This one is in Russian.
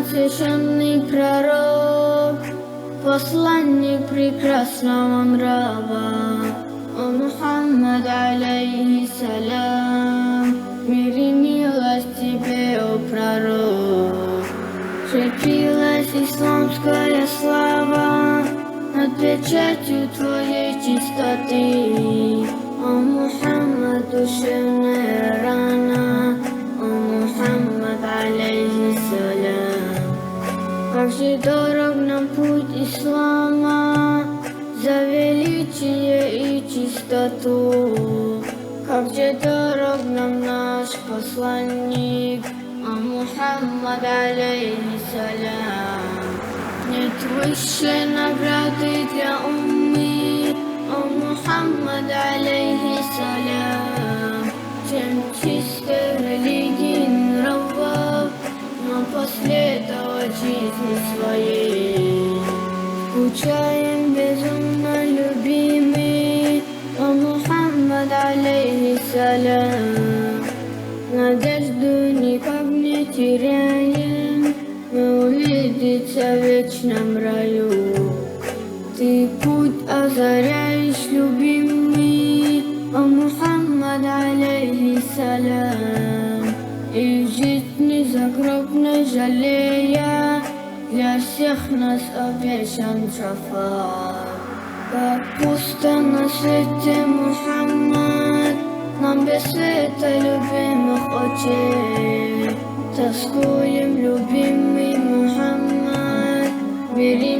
Священный пророк, посланник прекрасного нрава, о Мухаммад, алейхиссалям, мир и милость тебе, о пророк. Крепилась исламская слава над печатью твоей чистоты, о Мухаммад, душевная рана, о Мухаммад, алейхиссалям. Как же дорог нам путь ислама за величие и чистоту, как же дорог нам наш посланник, о Мухаммад, алейхиссалям. Нет высшей награды для уммы, о Мухаммад, алейхиссалям, чем чистой религии нравов, но последовать жизни своей. Скучаем безумно, любимый, о Мухаммад, алейхиссалям. Надежду никак не теряем, мы увидеться в вечном раю. Ты путь озаряешь, любимый, о Мухаммад, алейхиссалям. И в жизни загробной жалея, для всех нас обещан шафаат. Как пусто на свете, Мухаммад, нам без света любимых очей. Тоскуем, любимый Мухаммад, мир и